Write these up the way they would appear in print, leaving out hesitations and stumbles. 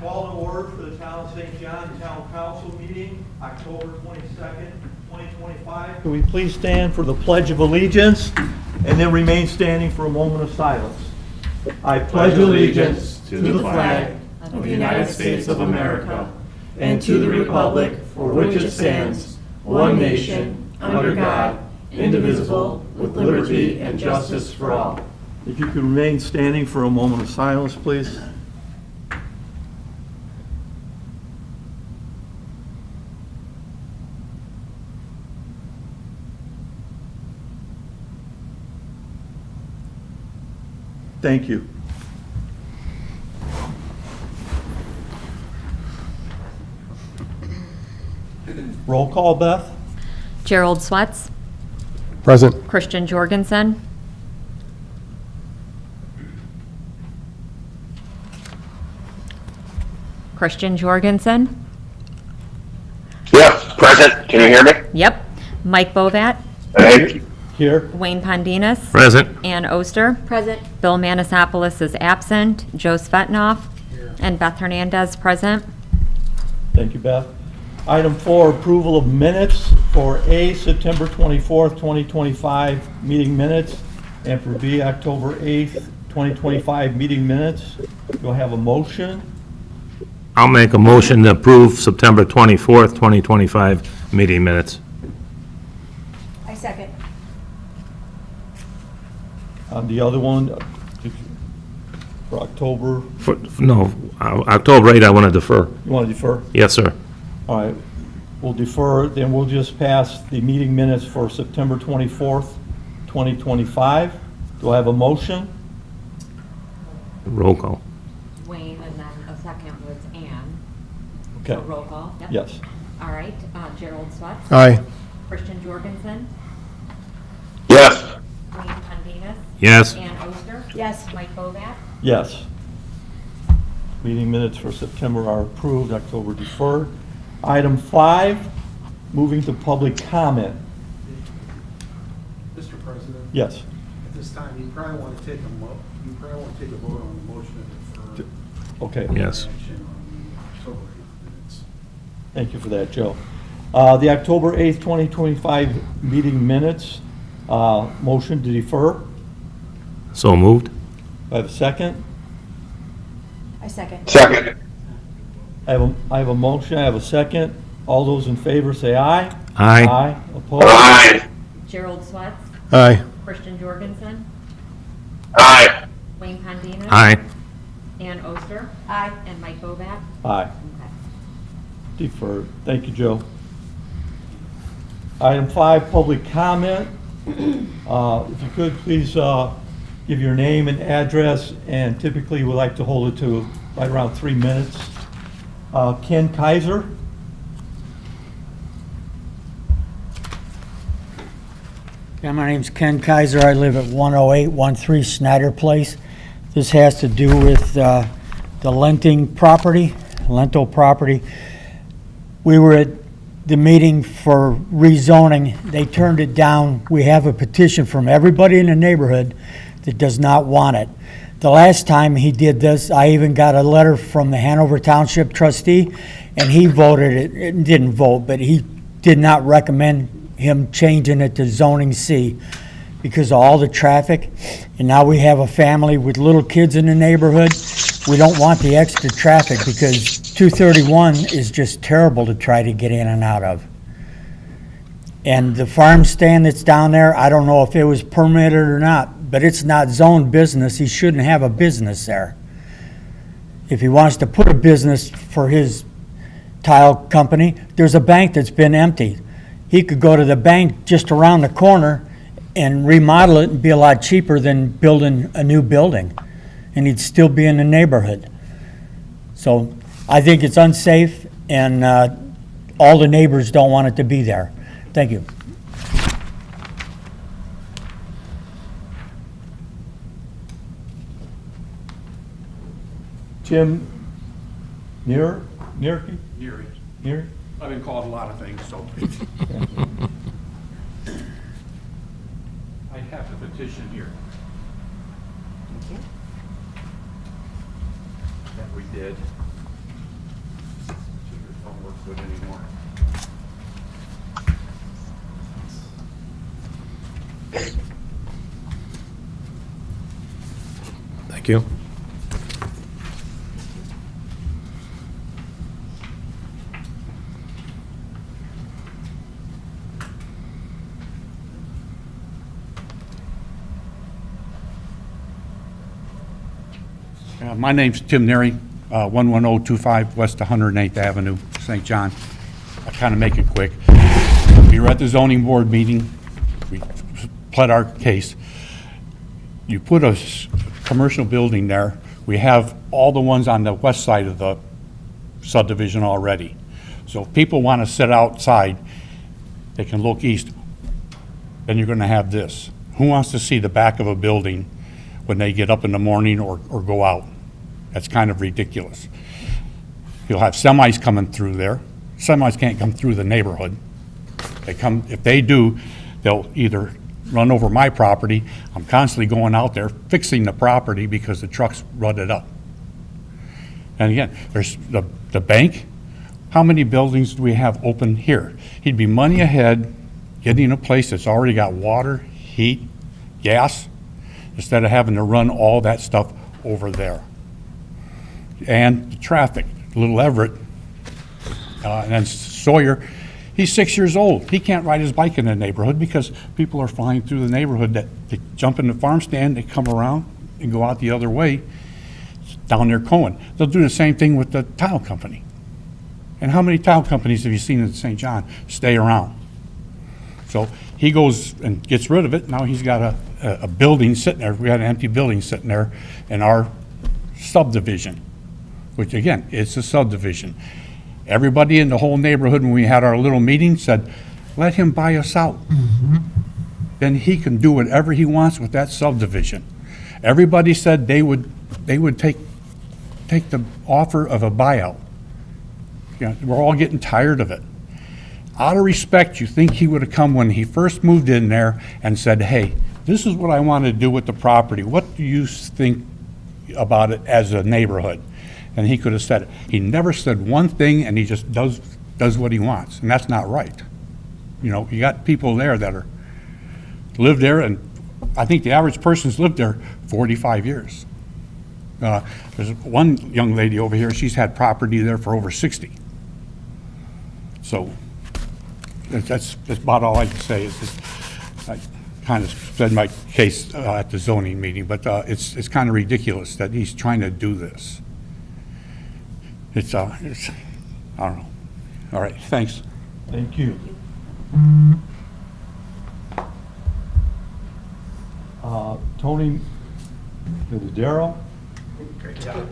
Call to order for the Town of St. John Town Council meeting, October 22nd, 2025. Can we please stand for the Pledge of Allegiance and then remain standing for a moment of silence? I pledge allegiance to the flag of the United States of America and to the republic for which it stands, one nation, under God, indivisible, with liberty and justice for all. If you could remain standing for a moment of silence, please. Thank you. Roll call, Beth? Gerald Swets, Present. Christian Jorgensen, Christian Jorgensen, Yes, present. Can you hear me? yep, Mike Bovat, Thank you. Here. Wayne Pondinas, Present. Ann Oster. Present. Bill Manasopoulos is absent, Joe Svetnoff, and Beth Hernandez present. Thank you, Beth. Item 4, approval of minutes for A, September 24th, 2025 meeting minutes, and for B, October 8th, 2025 meeting minutes. Do I have a motion? I'll make a motion to approve September 24th, 2025 meeting minutes. I second. The other one, for October, No, October 8, I want to defer. you want to defer? Yes, sir. All right, we'll defer, then we'll just pass the meeting minutes for September 24th, 2025. Do I have a motion? Roll call. Wayne, and then a second was Ann. Okay, So roll call. Yep. yes. All right, Gerald Swets, Aye. Christian Jorgensen, Yes, Wayne Pondinas, Yes. Ann Oster. Yes. Mike Bovat. Yes. Meeting minutes for September are approved, October deferred. Item 5, moving to public comment. Mr. President? Yes. At this time, you probably want to take a vote on the motion to defer Okay. Yes. action on the October 8th minutes. Thank you for that, Joe. The October 8th, 2025 meeting minutes, motion to defer. So moved. Do I have a second? I second. second. I have a motion, I have a second. All those in favor say aye. Aye. Aye. Opposed? Aye. Gerald Swets, Aye. Christian Jorgensen, Aye. Wayne Pondinas. Aye. Ann Oster. Aye. And Mike Bovat. Aye. Okay. Deferred. Thank you, Joe. Item 5, public comment. If you could, please give your name and address, and typically we like to hold it to right around 3 minutes. Ken Kaiser? Yeah, my name's Ken Kaiser. I live at 10813 Snyder Place. This has to do with the Lenting property, Lento property. We were at the meeting for rezoning. They turned it down. We have a petition from everybody in the neighborhood that does not want it. The last time he did this, I even got a letter from the Hanover Township trustee, and he voted it, didn't vote, but he did not recommend him changing it to zoning C because of all the traffic. And now we have a family with little kids in the neighborhood. We don't want the extra traffic because 231 is just terrible to try to get in and out of. And the farm stand that's down there, I don't know if it was permitted or not, but it's not zoned business. He shouldn't have a business there. If he wants to put a business for his tile company, there's a bank that's been empty. He could go to the bank just around the corner and remodel it and be a lot cheaper than building a new building. And he'd still be in the neighborhood. So I think it's unsafe, and all the neighbors don't want it to be there. Thank you. Jim Neary? Neary. Neary? I've been called a lot of things, so. I have the petition here. That we did. don't work good anymore. Thank you. My name's Tim Neary, 11025 West 108th Avenue, St. John. I'll kind of make it quick. We were at the zoning board meeting. We pled our case. You put a commercial building there. We have all the ones on the west side of the subdivision already. So if people want to sit outside, they can look east. Then you're going to have this. Who wants to see the back of a building when they get up in the morning or go out? That's kind of ridiculous. You'll have semis coming through there. Semis can't come through the neighborhood. They come, if they do, they'll either run over my property. I'm constantly going out there fixing the property because the trucks rutted up. And again, there's the bank. How many buildings do we have open here? He'd be money ahead getting a place that's already got water, heat, gas, instead of having to run all that stuff over there. And the traffic, Little Everett, and then Sawyer, he's 6 years old. He can't ride his bike in the neighborhood because people are flying through the neighborhood that they jump in the farm stand, they come around and go out the other way down near Cohen. They'll do the same thing with the tile company. And how many tile companies have you seen in St. John stay around? So he goes and gets rid of it. Now he's got a building sitting there. We got an empty building sitting there in our subdivision, which again, it's a subdivision. Everybody in the whole neighborhood, when we had our little meeting, said, let him buy us out. Then he can do whatever he wants with that subdivision. Everybody said they would take the offer of a buyout. You know, we're all getting tired of it. Out of respect, you think he would have come when he first moved in there and said, hey, this is what I want to do with the property. What do you think about it as a neighborhood? And he could have said it. He never said one thing, and he just does what he wants, and that's not right. You know, you got people there that live there, and I think the average person's lived there 45 years. There's one young lady over here, she's had property there for over 60. So that's about all I can say. I kind of said my case at the zoning meeting, but it's kind of ridiculous that he's trying to do this. It's I don't know. All right, thanks. Thank you. Tony Medadero, Great job.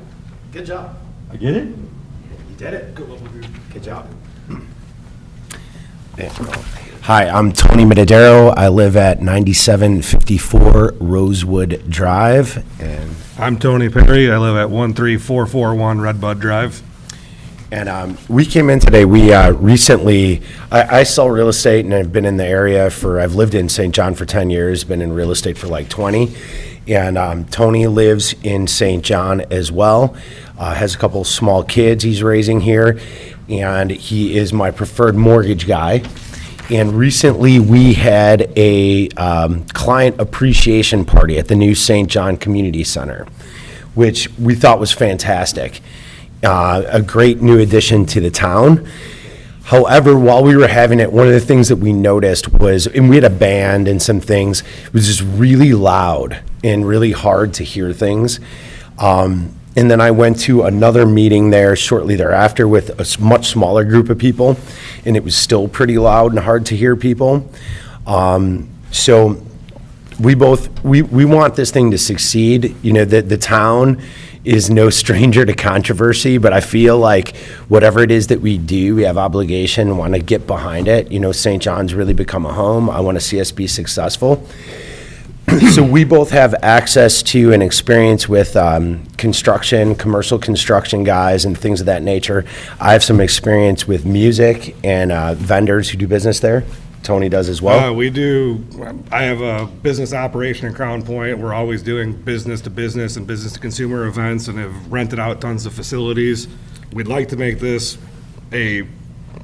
Good job. I get it? You did it. Good job. Hi, I'm Tony Medadero. I live at 9754 Rosewood Drive, and I'm Tony Perry. I live at 13441 Redbud Drive. we came in today. We recently, I sell real estate, and I've been in the area I've lived in St. John for 10 years, been in real estate for like 20. And Tony lives in St. John as well, has a couple small kids he's raising here, and he is my preferred mortgage guy. And recently, we had a client appreciation party at the new St. John Community Center, which we thought was fantastic. A great new addition to the town. However, while we were having it, one of the things that we noticed was, and we had a band and some things, it was just really loud and really hard to hear things. And then I went to another meeting there shortly thereafter with a much smaller group of people, and it was still pretty loud and hard to hear people. So we want this thing to succeed. You know, the town is no stranger to controversy, but I feel like whatever it is that we do, we have obligation, want to get behind it. You know, St. John's really become a home. I want to see us be successful. So we both have access to and experience with construction, commercial construction guys and things of that nature. I have some experience with music and vendors who do business there. Tony does as well. We do. I have a business operation in Crown Point. We're always doing business to business and business to consumer events, and have rented out tons of facilities. We'd like to make this a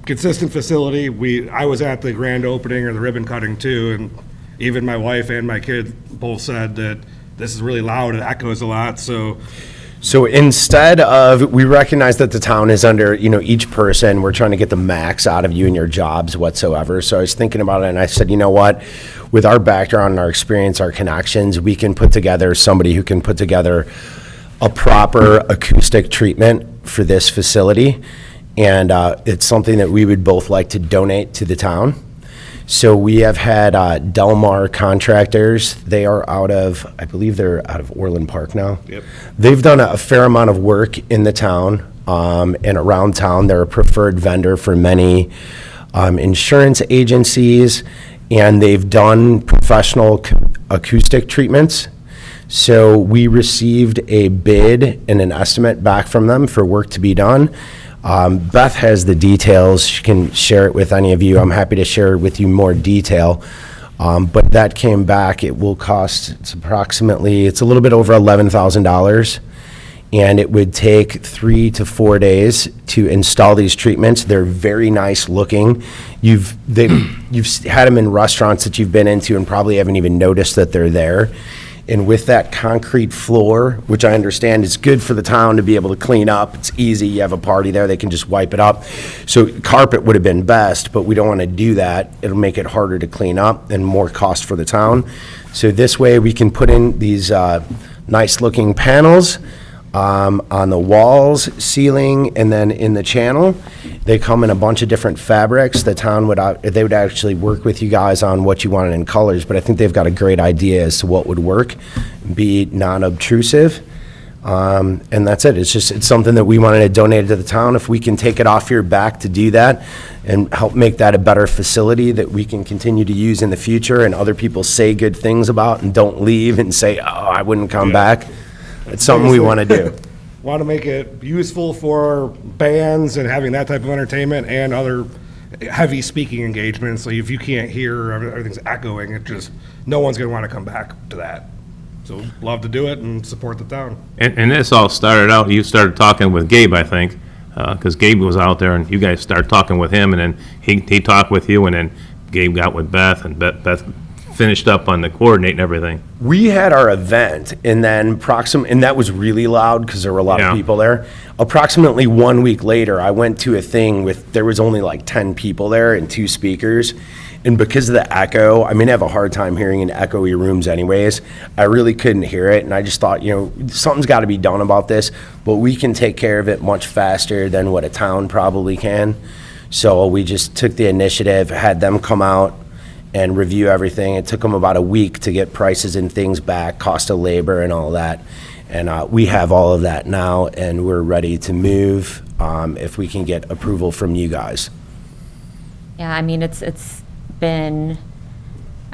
consistent facility. I was at the grand opening or the ribbon cutting too, and even my wife and my kid both said that this is really loud, it echoes a lot, so. So instead of, we recognize that the town is under, each person, we're trying to get the max out of you and your jobs whatsoever. So I was thinking about it and I said, you know what? With our background, our experience, our connections, we can put together somebody who can put together a proper acoustic treatment for this facility. And it's something that we would both like to donate to the town. So we have had Delmar Contractors. They are I believe they're out of Orland Park now. Yep. They've done a fair amount of work in the town and around town. They're a preferred vendor for many insurance agencies, and they've done professional acoustic treatments. So we received a bid and an estimate back from them for work to be done. Beth has the details. She can share it with any of you. I'm happy to share with you more detail. But that came back. It will cost, it's a little bit over $11,000. And it would take 3 to 4 days to install these treatments. They're very nice looking. You've had them in restaurants that you've been into and probably haven't even noticed that they're there. And with that concrete floor, which I understand is good for the town to be able to clean up, it's easy, you have a party there, they can just wipe it up. So carpet would have been best, but we don't want to do that. It'll make it harder to clean up and more cost for the town. So this way we can put in these nice looking panels on the walls, ceiling, and then in the channel. They come in a bunch of different fabrics. The town would actually work with you guys on what you wanted in colors, but I think they've got a great idea as to what would work, be non-obtrusive. And that's it. It's something that we wanted to donate to the town. If we can take it off your back to do that and help make that a better facility that we can continue to use in the future and other people say good things about and don't leave and say, oh, I wouldn't come back. It's something we want to do. Want to make it useful for bands and having that type of entertainment and other heavy speaking engagements. So if you can't hear, everything's echoing, no one's going to want to come back to that. So love to do it and support the town. And this all started out, you started talking with Gabe, I think, because Gabe was out there and you guys started talking with him, and then he talked with you, and then Gabe got with Beth, and Beth finished up on the coordinate and everything. We had our event, and then and that was really loud because there were a lot of people there. Approximately 1 week later, I went to a thing there was only like 10 people there and 2 speakers. And because of the echo, I have a hard time hearing in echoey rooms anyways. I really couldn't hear it, and I just thought, something's got to be done about this, but we can take care of it much faster than what a town probably can. So we just took the initiative, had them come out and review everything. It took them about a week to get prices and things back, cost of labor and all that. And we have all of that now, and we're ready to move if we can get approval from you guys. Yeah, it's been,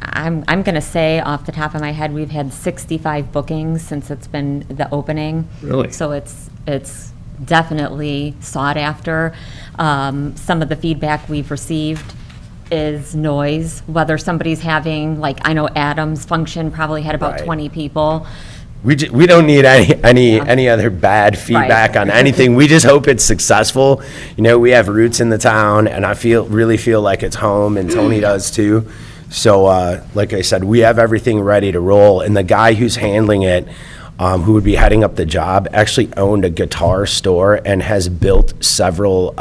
I'm going to say off the top of my head, we've had 65 bookings since it's been the opening. Really? So it's definitely sought after. Some of the feedback we've received is noise, whether somebody's having, I know Adam's function probably had about Right. 20 people. We don't need any other bad feedback on anything. We just hope it's successful. We have roots in the town, and I really feel like it's home, and Tony does too. So, like I said, we have everything ready to roll. And the guy who's handling it, who would be heading up the job, actually owned a guitar store and has built several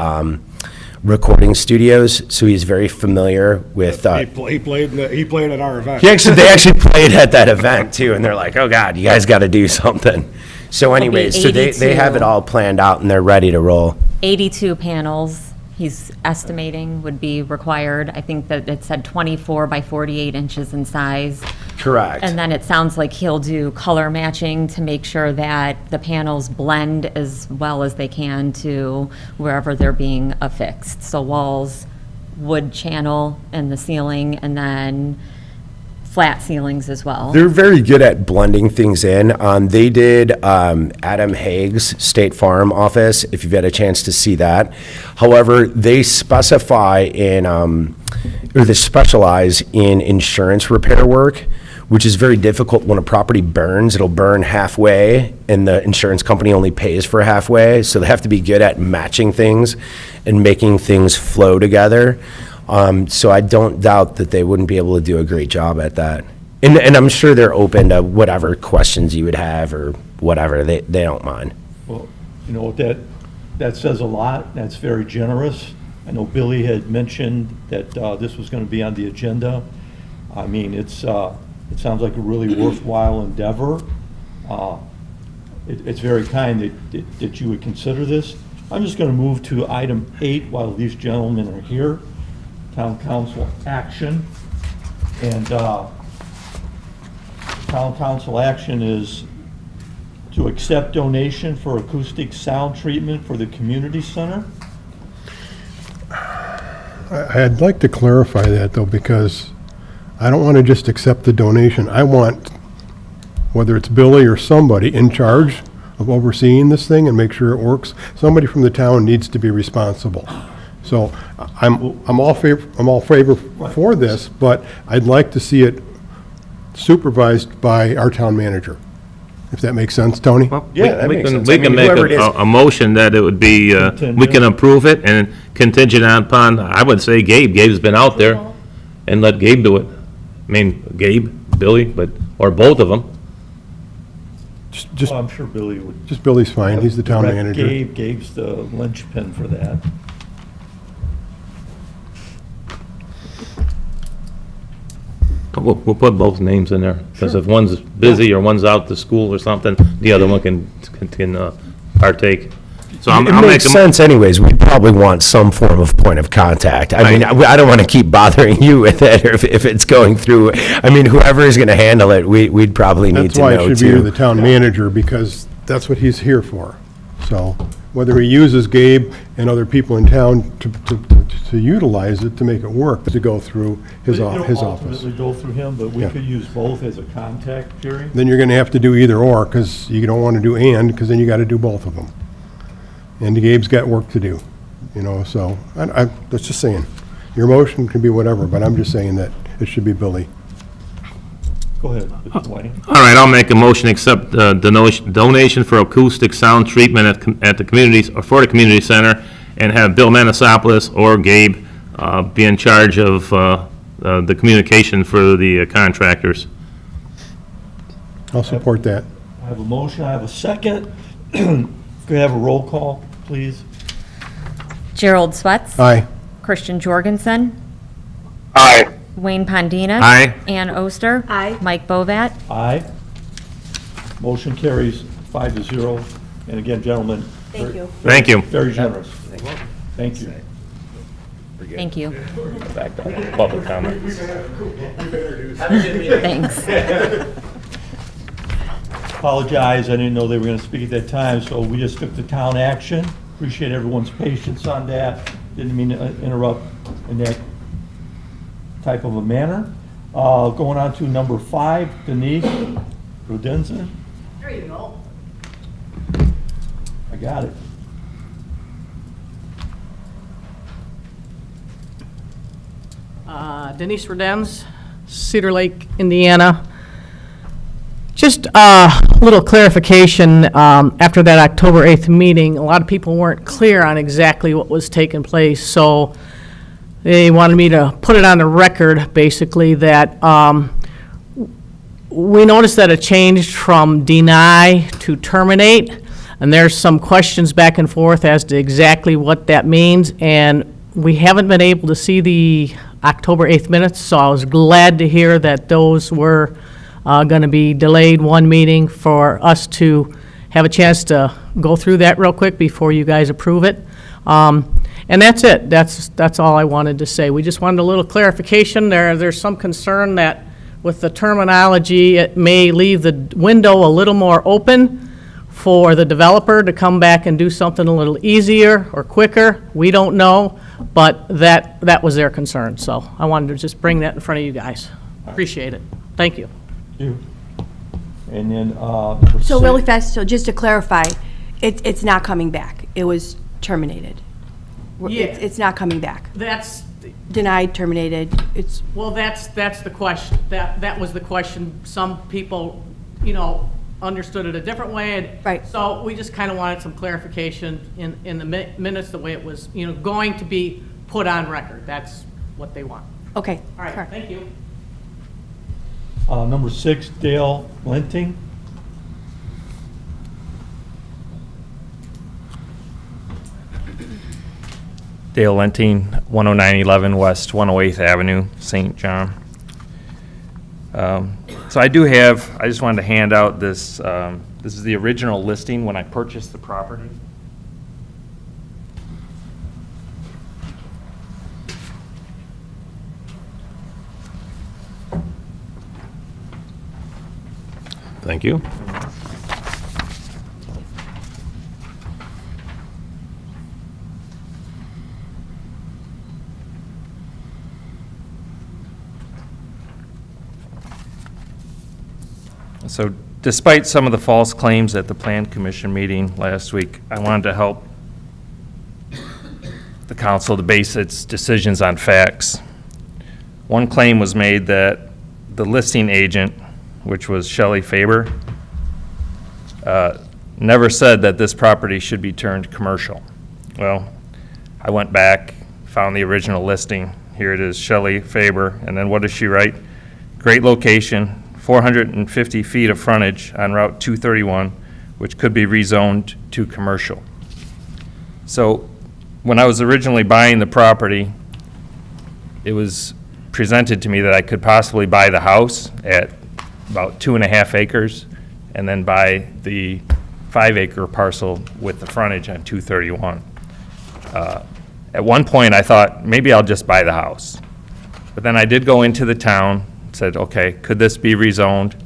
recording studios, so he's very familiar with. He played at our event. They actually played at that event too, and they're like, "Oh God, you guys got to do something." So, anyways, so they have it all planned out and they're ready to roll. 82 panels he's estimating would be required. I think that it said 24 by 48 inches in size. Correct. And then it sounds like he'll do color matching to make sure that the panels blend as well as they can to wherever they're being affixed. So walls, wood channel in the ceiling, and then flat ceilings as well. They're very good at blending things in. They did Adam Haig's State Farm office, if you've had a chance to see that. However, they specify in, or they specialize in insurance repair work, which is very difficult. When a property burns, it'll burn halfway, and the insurance company only pays for halfway. So they have to be good at matching things and making things flow together. So I don't doubt that they wouldn't be able to do a great job at that. And I'm sure they're open to whatever questions you would have or whatever. They don't mind. Well, you know, that says a lot. That's very generous. I know Billy had mentioned that this was going to be on the agenda. I mean, it sounds like a really worthwhile endeavor. It's very kind that you would consider this. I'm just going to move to item 8 while these gentlemen are here. Town council action. And town council action is to accept donation for acoustic sound treatment for the community center. I'd like to clarify that, though, because I don't want to just accept the donation. I want, whether it's Billy or somebody in charge of overseeing this thing and make sure it works, somebody from the town needs to be responsible. So I'm all favor for this, but I'd like to see it supervised by our town manager, if that makes sense, Tony? Yeah, that makes sense. We I can mean, make whoever it is. a motion that it would be, we can approve it and contingent upon, I would say Gabe. Gabe's been out there, and let Gabe do it. I mean, Gabe, Billy, or both of them. Just Well, I'm sure Billy would. just Billy's fine, he's the town direct manager. Gabe's the linchpin for that. We'll put both names in there, because if one's busy or one's out to school or something, the other one can partake. So It I'll make makes a, sense anyways. We'd probably want some form of point of contact. I mean, I don't want to keep bothering you with it, or if it's going through. I mean, whoever is going to handle it, we'd probably need That's to why know it should be the too. town manager, because that's what he's here for. So whether he uses Gabe and other people in town to utilize it, to make it work, to go through his It'll office. ultimately go through him, but we Yeah. could use both as a contact, Jerry. Then you're gonna have to do either or, because you don't want to do and, because then you got to do both of them. And Gabe's got work to do, you know, so, I that's just saying. Your motion can be whatever, but I'm just saying that it should be Billy. Go ahead, Dwayne. all right, I'll make a motion, accept donation for acoustic sound treatment at the communities, or for the community center, and have Bill Manisopoulos or Gabe be in charge of the communication for the contractors. I'll support that. I have a motion, I have a second. Could we have a roll call, please? Gerald Swetz. Aye. Christian Jorgensen. Aye. Wayne Pandina. Aye. Ann Oster. Aye. Mike Bovat. Aye. Motion carries 5-0. And again, gentlemen. Thank you. Thank you. Very generous. Thank you. Thank you. Back to public comment. Thanks. Apologize, I didn't know they were going to speak at that time, so we just took the town action. Appreciate everyone's patience on that. Didn't mean to interrupt in that type of a manner. Going on to number 5, Denise Rudensen. There you go. I got it. Denise Redens, Cedar Lake, Indiana. Just a little clarification, after that October 8th meeting, a lot of people weren't clear on exactly what was taking place, so they wanted me to put it on the record, basically, that we noticed that it changed from deny to terminate, and there's some questions back and forth as to exactly what that means, and we haven't been able to see the October 8th minutes, so I was glad to hear that those were going to be delayed one meeting for us to have a chance to go through that real quick before you guys approve it. And that's it. That's all I wanted to say. We just wanted a little clarification there. There's some concern that with the terminology, it may leave the window a little more open for the developer to come back and do something a little easier or quicker. We don't know, but that was their concern. So I wanted to just bring that in front of you guys. Appreciate it. Thank you. You. And then, number So 6. really fast, so just to clarify, it's not coming back. It was terminated. Yeah. It's not coming back. That's, denied, terminated, it's, Well, that's the question. That was the question. Some people, understood it a different way. And Right. So we just kind of wanted some clarification in the minutes, the way it was, going to be put on record. That's what they want. okay. All right, correct. thank you. Number 6, Dale Lenting. Dale Lenting, 10911 West 108th Avenue, St. John. So I just wanted to hand out this, this is the original listing when I purchased the property. Thank you. So despite some of the false claims at the Plan Commission meeting last week, I wanted to help the council to base its decisions on facts. One claim was made that the listing agent, which was Shelley Faber, never said that this property should be turned commercial. Well, I went back, found the original listing. Here it is, Shelley Faber, and then what does she write? Great location, 450 feet of frontage on Route 231, which could be rezoned to commercial. So when I was originally buying the property, it was presented to me that I could possibly buy the house at about 2.5 acres and then buy the 5-acre parcel with the frontage on 231. At one point, I thought, maybe I'll just buy the house. But then I did go into the town, said, okay, could this be rezoned?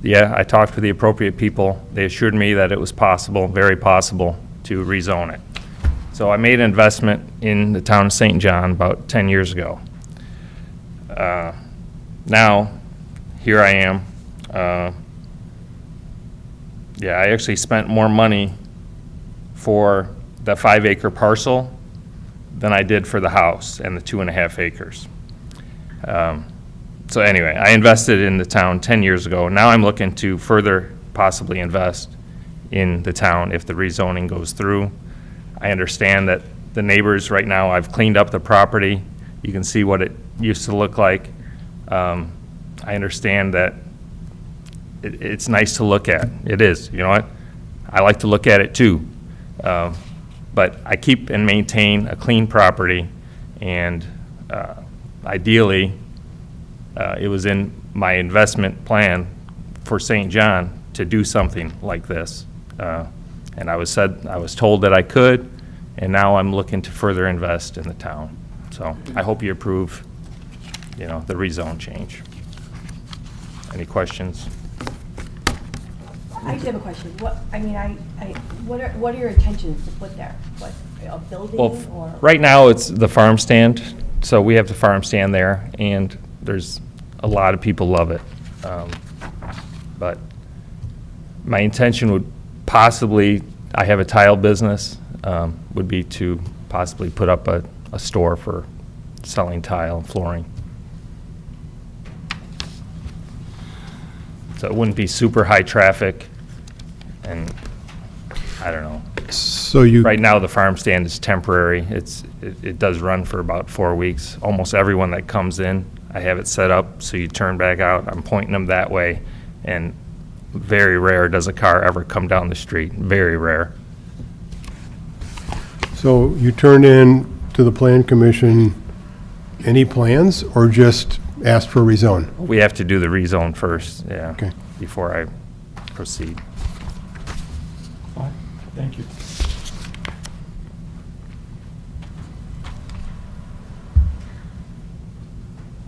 Yeah, I talked with the appropriate people. They assured me that it was possible, very possible, to rezone it. So I made an investment in the town of St. John about 10 years ago. Now, here I am. Yeah, I actually spent more money for the 5-acre parcel than I did for the house and the 2.5 acres. So anyway, I invested in the town 10 years ago. Now I'm looking to further possibly invest in the town if the rezoning goes through. I understand that the neighbors right now, I've cleaned up the property. You can see what it used to look like. I understand that it's nice to look at. It is, you know what? I like to look at it too. But I keep and maintain a clean property, and ideally, it was in my investment plan for St. John to do something like this. And I was told that I could, and now I'm looking to further invest in the town. So I hope you approve, the rezone change. Any questions? I just have a question. What are your intentions to put there? What, a building Well, or? right now, it's the farm stand, so we have the farm stand there, and there's a lot of people love it. But my intention would possibly, I have a tile business, would be to possibly put up a store for selling tile and flooring. So it wouldn't be super high traffic, and I don't know. So you, Right now, the farm stand is temporary. It does run for about 4 weeks. Almost everyone that comes in, I have it set up so you turn back out. I'm pointing them that way, and very rare does a car ever come down the street. Very rare. so you turned in to the Plan Commission any plans, or just asked for a rezone? We have to do the rezone first, yeah. Okay. Before I proceed. Fine, thank you.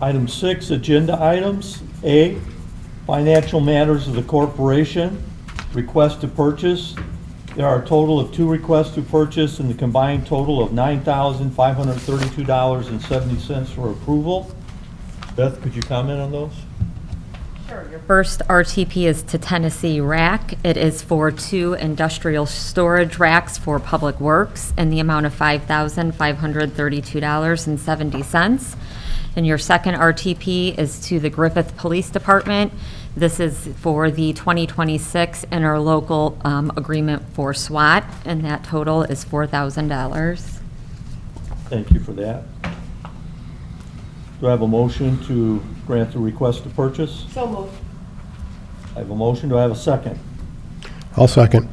Item 6, agenda items. A, financial matters of the corporation. Request to purchase. There are a total of 2 requests to purchase and the combined total of $9,532.70 for approval. Beth, could you comment on those? Sure. Your first RTP is to Tennessee Rack. It is for 2 industrial storage racks for Public Works in the amount of $5,532.70. And your second RTP is to the Griffith Police Department. This is for the 2026 interlocal agreement for SWAT, and that total is $4,000. Thank you for that. Do I have a motion to grant the request to purchase? So moved. I have a motion. Do I have a second? I'll second.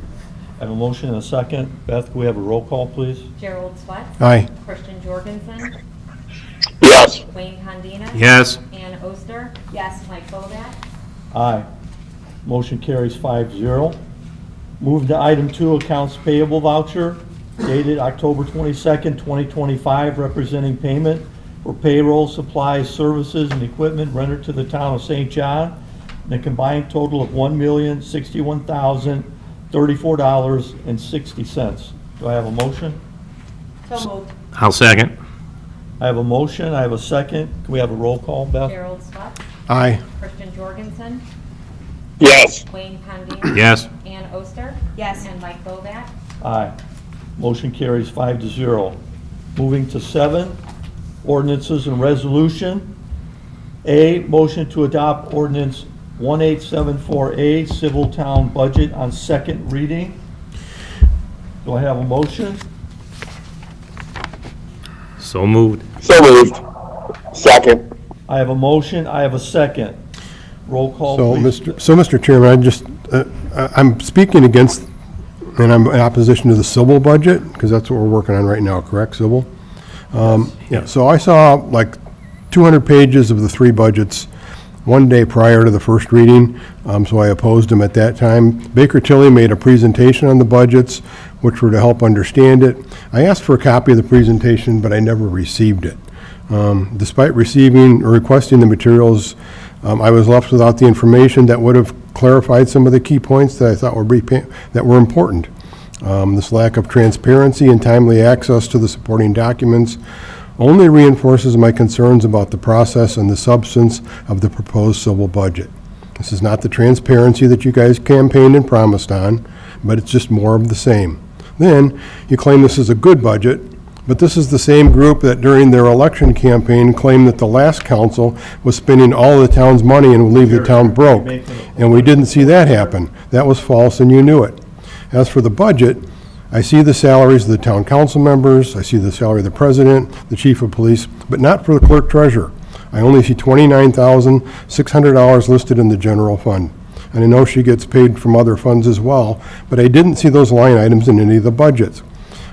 I have a motion and a second. Beth, can we have a roll call, please? Gerald Swett. Aye. Christian Jorgensen. Yes. Wayne Condina. Yes. Ann Oster. Yes. Mike Bovat. Aye. Motion carries 5-0. Move to item 2, accounts payable voucher dated October 22nd, 2025, representing payment for payroll, supplies, services, and equipment rendered to the town of St. John in a combined total of $1,061,034.60. Do I have a motion? So moved. I'll second. I have a motion. I have a second. Can we have a roll call, Beth? Gerald Swett. Aye. Christian Jorgensen. Yes. Wayne Condina. Yes. Ann Oster. Yes. And Mike Bovat. Aye. Motion carries 5-0. Moving to 7, ordinances and resolution. A, motion to adopt ordinance 1874A, civil town budget on second reading. Do I have a motion? So moved. So moved. Second. I have a motion. I have a second. Roll call, So, please. Mr. Chairman, I'm speaking against, and I'm in opposition to the civil budget, because that's what we're working on right now, correct, civil? Yeah, so I saw like 200 pages of the 3 budgets one day prior to the first reading, so I opposed them at that time. Baker Tilly made a presentation on the budgets, which were to help understand it. I asked for a copy of the presentation, but I never received it. Despite receiving or requesting the materials, I was left without the information that would have clarified some of the key points that I thought were important. This lack of transparency and timely access to the supporting documents only reinforces my concerns about the process and the substance of the proposed civil budget. This is not the transparency that you guys campaigned and promised on, but it's just more of the same. Then, you claim this is a good budget, but this is the same group that during their election campaign claimed that the last council was spending all the town's money and would leave the town broke. And we didn't see that happen. That was false, and you knew it. As for the budget, I see the salaries of the town council members, I see the salary of the president, the chief of police, but not for the clerk treasurer. I only see $29,600 listed in the general fund. And I know she gets paid from other funds as well, but I didn't see those line items in any of the budgets.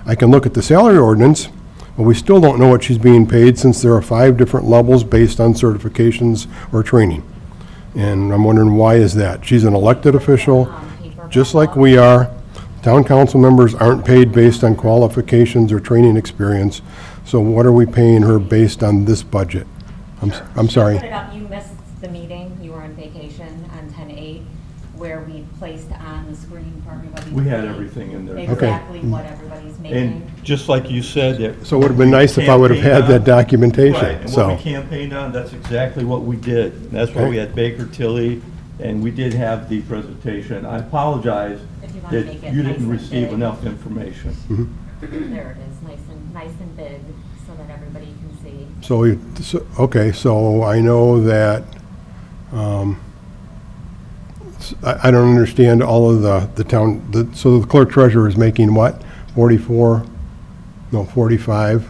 I can look at the salary ordinance, but we still don't know what she's being paid since there are 5 different levels based on certifications or training. And I'm wondering, why is that? She's an elected official, just like we are. Town council members aren't paid based on qualifications or training experience, so what are we paying her based on this budget? I'm sorry. Put it up, you missed the meeting, you were on vacation on 10/8, where we placed on the screen for everybody. We to had see everything in there. Exactly what everybody's making. And just like you said, that. So it would have been nice if I would have had that documentation, Right, and so. what we campaigned on, that's exactly what we did. And that's why we had Baker Tilly, and we did have the presentation. I apologize If you want to that make it you nice didn't and receive big. enough information. There it is, nice and big, so that everybody can see. Okay, so I know that, I don't understand all of the town, so the clerk treasurer is making what? 45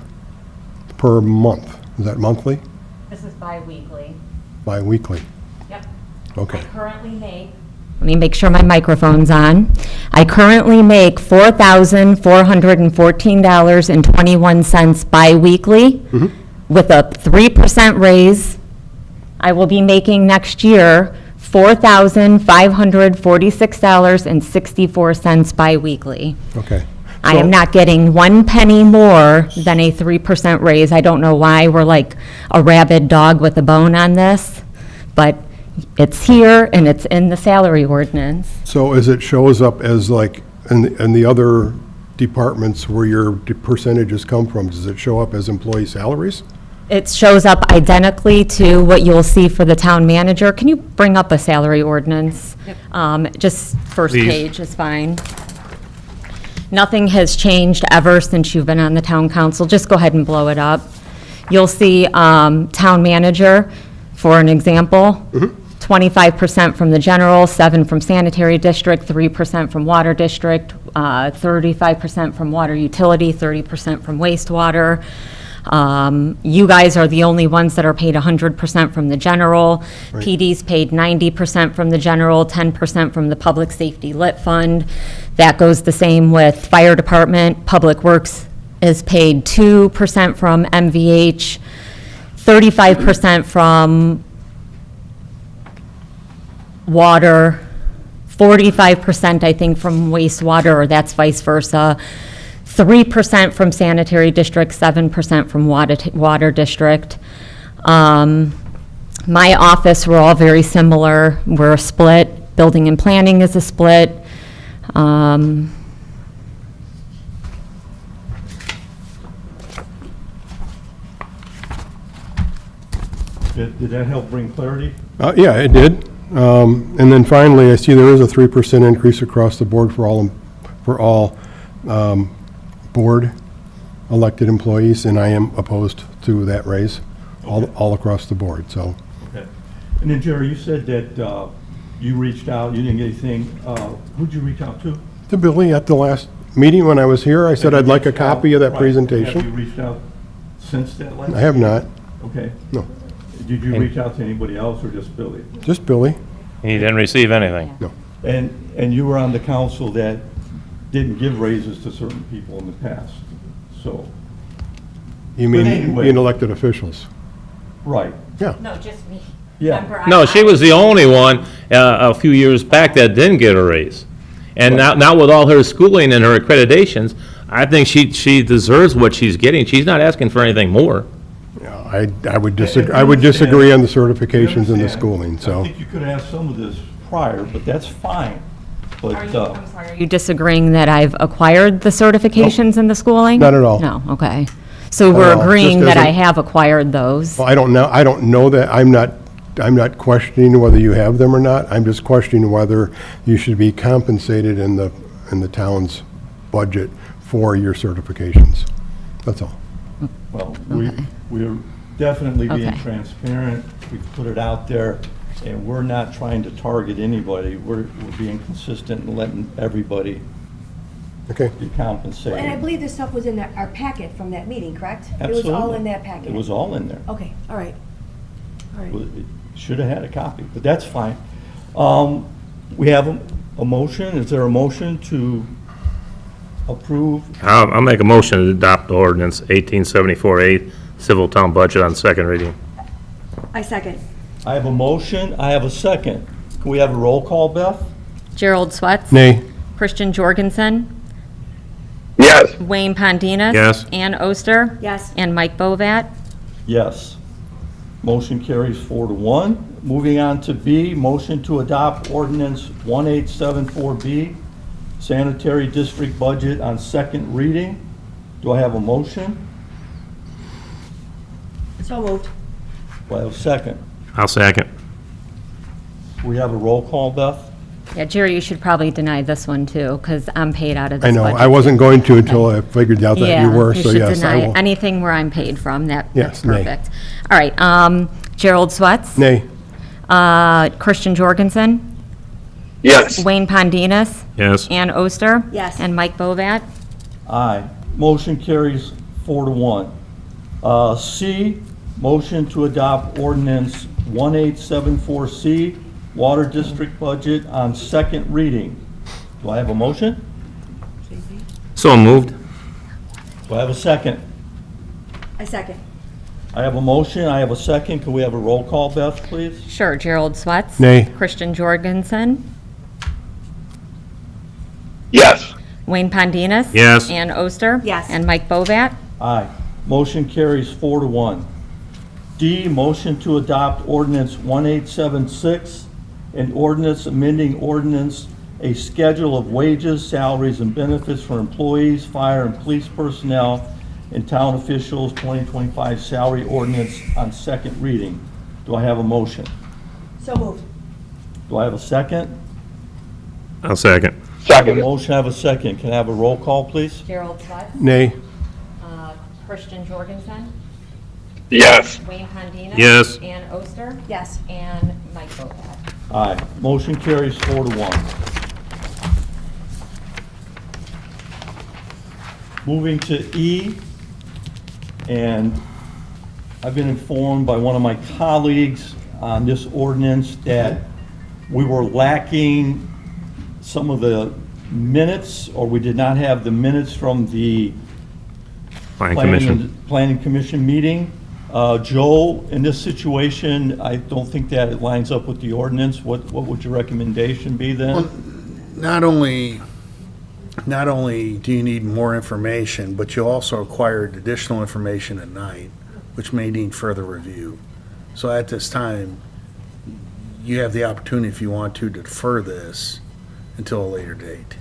per month. Is that monthly? This is bi-weekly. Bi-weekly? Yep. Okay. I currently make. Let me make sure my microphone's on. I currently make $4,414.21 bi-weekly. With a 3% raise, I will be making next year $4,546.64 bi-weekly. Okay. I am not getting 1 penny more than a 3% raise. I don't know why we're like a rabid dog with a bone on this, but it's here and it's in the salary ordinance. So as it shows up as like, in the other departments where your percentages come from, does it show up as employee salaries? It shows up identically to what you'll see for the town manager. Can you bring up a salary ordinance? Just first Please. page is fine. Nothing has changed ever since you've been on the town council. Just go ahead and blow it up. You'll see town manager, for an example, 25% from the general, 7 from sanitary district, 3% from water district, 35% from water utility, 30% from wastewater. You guys are the only ones that are paid 100% from the general. PD's paid 90% from the general, 10% from the public safety lit fund. That goes the same with fire department. Public works is paid 2% from MVH, 35% from water, 45% I think from wastewater, or that's vice versa. 3% from sanitary district, 7% from water district. My office, we're all very similar. We're a split. Building and planning is a split. Did that help bring clarity? Yeah, it did. And then finally, I see there is a 3% increase across the board for all board elected employees, and I am opposed to that raise all across the board, so. Okay. And then Jerry, you said that you reached out, you didn't get anything. Who'd you reach out to? To Billy at the last meeting when I was here, I said Have I'd you like a reached out? copy of that Right. Have you presentation. reached out since that last? I have not, Okay. no, Did you reach out to anybody else or just Billy? just Billy. He didn't receive anything. No. And you were on the council that didn't give raises to certain people in the past, so, You mean, anyway. being elected officials? right. Yeah. No, just me. Yeah. No, she was the only one a few years back that didn't get a raise. And now with all her schooling and her accreditations, I think she deserves what she's getting. She's not asking for anything more. Yeah, I would disagree on the certifications and the schooling, I so. think you could have some of this prior, but that's fine. But, I'm sorry, are you disagreeing that I've acquired the certifications and the schooling? Not at all. No, okay. So Not we're at all. agreeing Just that as I a- have acquired those. Well, I don't know that, I'm not questioning whether you have them or not. I'm just questioning whether you should be compensated in the town's budget for your certifications. That's all. well, we're definitely being Okay. transparent. We put it out there, and we're not trying to target anybody. We're being consistent and letting everybody Okay. be And I compensated. believe this stuff was in our packet from that meeting, correct? It was all Absolutely. in that packet? It was all in there. Okay, all right. All right. It should have had a copy, but that's fine. We have a motion. Is there a motion to approve? I'll make a motion to adopt ordinance 1874-8, civil town budget on second reading. I second. I have a motion. I have a second. Can we have a roll call, Beth? Gerald Swetz? Nay. Christian Jorgensen? Yes. Wayne Pondinas? Yes. Ann Oster? Yes. And Mike Bovat? Yes. Motion carries 4-1. Moving on to B, motion to adopt ordinance 1874B, sanitary district budget on second reading. Do I have a motion? So moved. Do I have a second? I'll second. We have a roll call, Beth? Yeah, Jerry, you should probably deny this one too, because I'm paid out of this I know, budget. I wasn't going to until I figured out that Yeah, you were, so should yes, I deny will. anything where I'm paid from, that's Yes, nay. perfect. All right, Gerald Swetz? Nay. Christian Jorgensen? Yes. Wayne Pondinas? Yes. Ann Oster? Yes. And Mike Bovat? Aye. Motion carries 4-1. C, motion to adopt ordinance 1874C, water district budget on second reading. Do I have a motion? So moved. Do I have a second? I second. I have a motion, I have a second. Can we have a roll call, Beth, please? Sure, Gerald Swetz? Nay. Christian Jorgensen? Yes. Wayne Pondinas? Yes. Ann Oster? Yes. And Mike Bovat? Aye. Motion carries 4-1. D, motion to adopt ordinance 1876, an ordinance amending ordinance, a schedule of wages, salaries, and benefits for employees, fire, and police personnel, and town officials 2025 salary ordinance on second reading. Do I have a motion? So moved. Do I have a second? I'll second. A Second. motion, I have a second. Can I have a roll call, please? Gerald Swatz, Nay. Christian Jorgensen, Yes. Wayne Pendine. Yes. Ann Oster, Yes. and Mike Bobad. Aye. Motion carries 4-1. Moving to E, and I've been informed by one of my colleagues on this ordinance that we were lacking some of the minutes, or we did not have the minutes from the Planning Commission. Planning Commission meeting. Joe, in this situation, I don't think that it lines up with the ordinance. What would your recommendation be then? Not only do you need more information, but you also acquired additional information at night, which may need further review. So at this time, you have the opportunity, if you want to, defer this until a later date.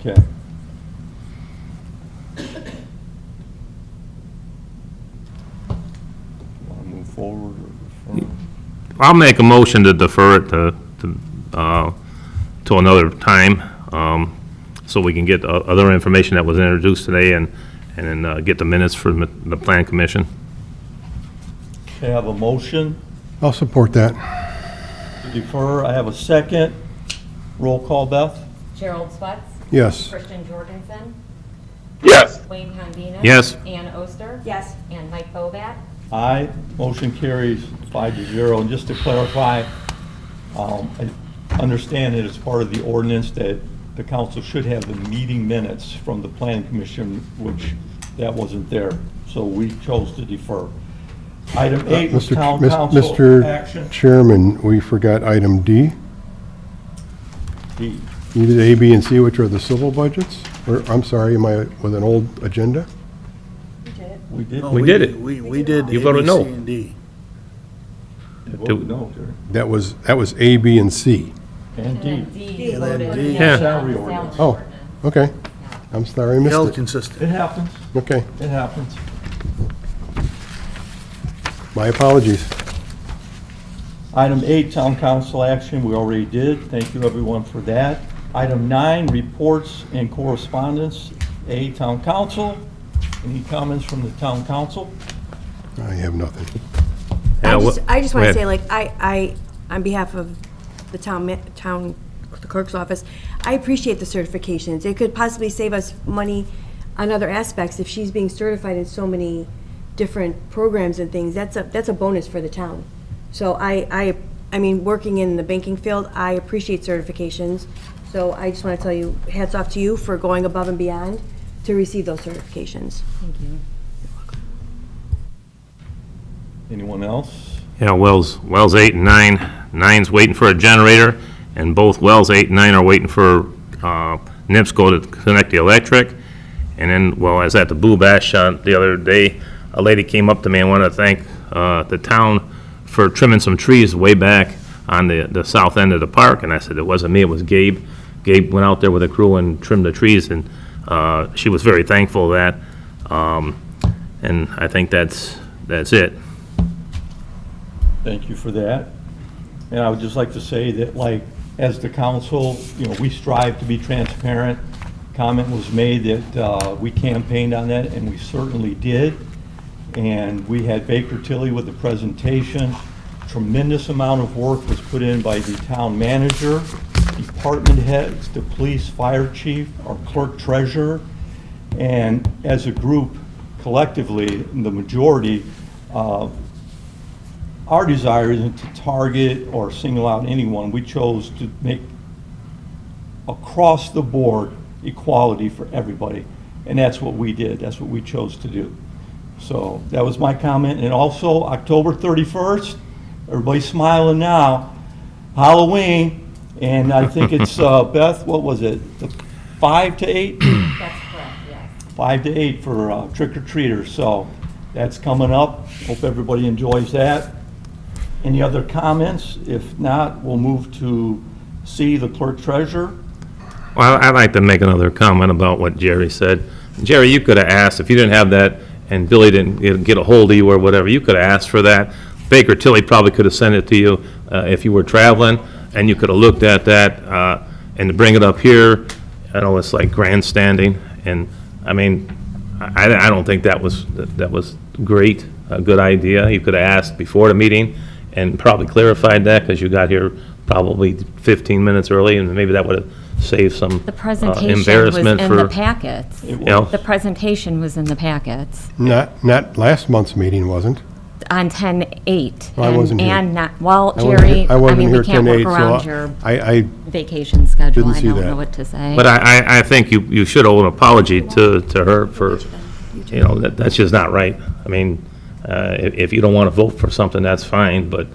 Okay. Want to move forward or defer? I'll make a motion to defer it to another time, so we can get other information that was introduced today and then get the minutes from the Plan Commission. Okay, I have a motion I'll support that. to defer. I have a second. Roll call, Beth? Gerald Swatz, Yes. Christian Jorgensen, Yes. Wayne Pendine. Yes. Ann Oster. Yes. And Mike Bobad. Aye. Motion carries 5-0. And just to clarify, I understand that it's part of the ordinance that the council should have the meeting minutes from the planning commission, which that wasn't there. So we chose to defer. Item 8 was town council action. Mr. Chairman, we forgot item D. D. You did A, B, and C, which are the civil budgets? Or, I'm sorry, am I with an old agenda? We did it. We did. No, We did it. We did You A, voted B, no. C, and D. Voted no, Jerry. That was A, B, and C. And D. D And then voted D. yes Yeah. on the Salary ordinance. Oh, ordinance. okay. I'm sorry, I missed Held it. consistent. It happens. Okay, It happens. my apologies. Item 8, town council action, we already did. Thank you, everyone, for that. Item 9, reports and correspondence. A, town council. Any comments from the town council? I have nothing. Yeah, I just go want to ahead. say, like, I, on behalf of the the clerk's office, I appreciate the certifications. It could possibly save us money on other aspects if she's being certified in so many different programs and things. That's a bonus for the town. So I mean, working in the banking field, I appreciate certifications. So I just want to tell you, hats off to you for going above and beyond to receive those certifications. Thank you. Anyone else? Yeah, wells 8 and 9. 9's waiting for a generator, and both wells 8 and 9 are waiting for NIPSCO to connect the electric. And then, well, I was at the Boo Bash the other day, a lady came up to me and wanted to thank the town for trimming some trees way back on the south end of the park, and I said, it wasn't me, it was Gabe. Gabe went out there with a crew and trimmed the trees, and she was very thankful of that. And I think that's it. Thank you for that. And I would just like to say that, like, as the council, you know, we strive to be transparent. Comment was made that we campaigned on that, and we certainly did. And we had Baker Tilly with the presentation. Tremendous amount of work was put in by the town manager, department heads, the police, fire chief, our clerk treasurer. And as a group, collectively, the majority, our desire isn't to target or single out anyone. We chose to make across the board equality for everybody. And that's what we did. That's what we chose to do. So that was my comment. And also, October 31st, everybody's smiling now, Halloween. And I think it's, Beth, what was it? 5 to 8? That's correct, yes. 5 to 8 for trick-or-treaters. So that's coming up. Hope everybody enjoys that. Any other comments? If not, we'll move to C, the clerk treasurer. Well, I'd like to make another comment about what Jerry said. Jerry, you could have asked, if you didn't have that, and Billy didn't get a hold of you or whatever, you could have asked for that. Baker Tilly probably could have sent it to you if you were traveling, and you could have looked at that, and to bring it up here, I know it's like grandstanding, and, I mean, I don't think that was great, a good idea. You could have asked before the meeting and probably clarified that, because you got here probably 15 minutes early, and maybe that would have saved some The presentation was embarrassment in for. the packets. You know, The presentation was in the packets Not last month's meeting, wasn't? on 10/8. Well, I wasn't here. And not, well, I wasn't Jerry, here- I I wasn't mean, here we can't 10/8, work so around your I vacation schedule. didn't see I don't that. know what to say. But I think you should owe an apology to her for, you know, that's just not right. I mean, if you don't want to vote for something, that's fine, but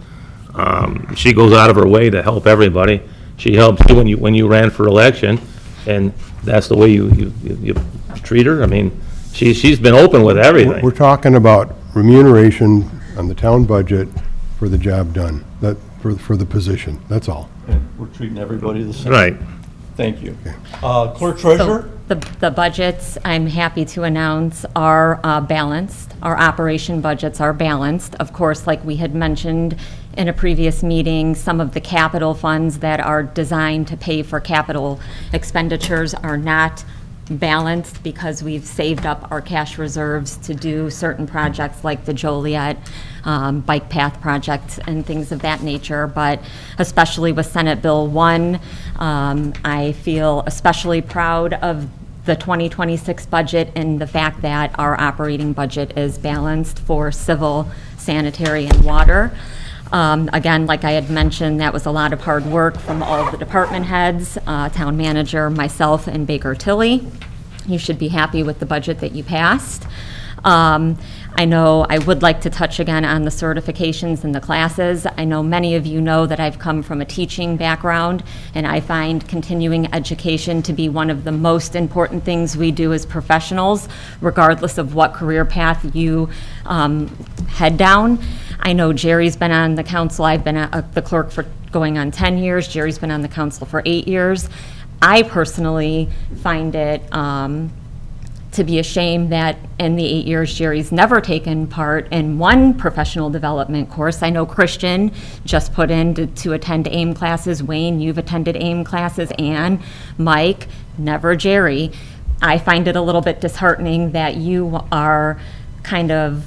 she goes out of her way to help everybody. She helped you when you ran for election, and that's the way you treat her. I mean, she's been open with everything. We're talking about remuneration on the town budget for the job done, for the position, that's all. And we're treating everybody the same. Right. Thank you. Clerk Treasurer? So the budgets, I'm happy to announce, are balanced. Our operation budgets are balanced. Of course, like we had mentioned in a previous meeting, some of the capital funds that are designed to pay for capital expenditures are not balanced because we've saved up our cash reserves to do certain projects like the Joliet bike path project and things of that nature. But especially with Senate Bill 1, I feel especially proud of the 2026 budget and the fact that our operating budget is balanced for civil, sanitary, and water. Again, like I had mentioned, that was a lot of hard work from all of the department heads, town manager, myself, and Baker Tilly. You should be happy with the budget that you passed. I know I would like to touch again on the certifications and the classes. I know many of you know that I've come from a teaching background, and I find continuing education to be one of the most important things we do as professionals, regardless of what career path you head down. I know Jerry's been on the council. I've been the clerk for going on 10 years. Jerry's been on the council for 8 years. I personally find it to be a shame that in the 8 years, Jerry's never taken part in one professional development course. I know Christian just put in to attend AIM classes. Wayne, you've attended AIM classes. Ann, Mike, never Jerry. I find it a little bit disheartening that you are kind of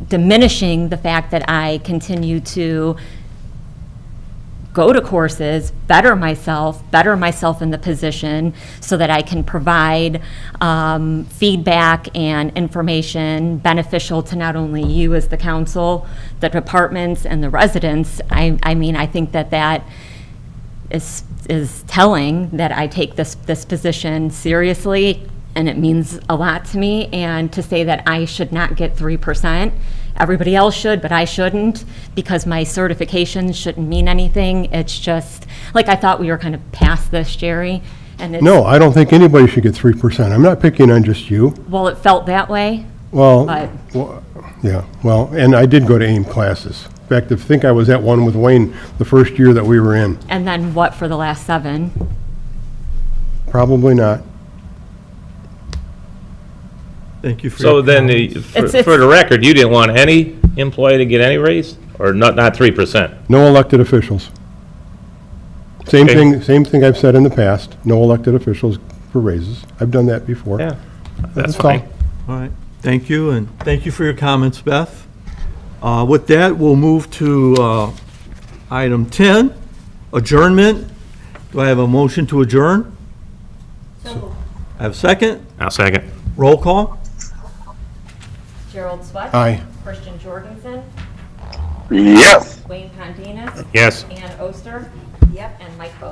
diminishing the fact that I continue to go to courses, better myself in the position so that I can provide feedback and information beneficial to not only you as the council, the departments, and the residents. I mean, I think that is telling that I take this position seriously, and it means a lot to me. And to say that I should not get 3%, everybody else should, but I shouldn't, because my certifications shouldn't mean anything. It's just, like, I thought we were kind of past this, Jerry, and it's... No, I don't think anybody should get 3%. I'm not picking on just you. Well, it felt that way, Well, but... yeah, well, and I did go to AIM classes. In fact, I think I was at one with Wayne the first year that we were in. And then what for the last 7? Probably not. Thank you for So your then, comments. for the record, you didn't want any employee to get any raise, or not 3%? No elected officials. Same Okay. thing I've said in the past, no elected officials for raises. I've done that before. Yeah, that's all. fine. All right, thank you, and thank you for your comments, Beth. With that, we'll move to item 10, adjournment. Do I have a motion to adjourn? I have a second? I'll second. Roll call? Gerald Swett? Aye. Christian Jorgensen? Yes. Wayne Pondinas? Yes. Ann Oster? Yep. And Mike Bode?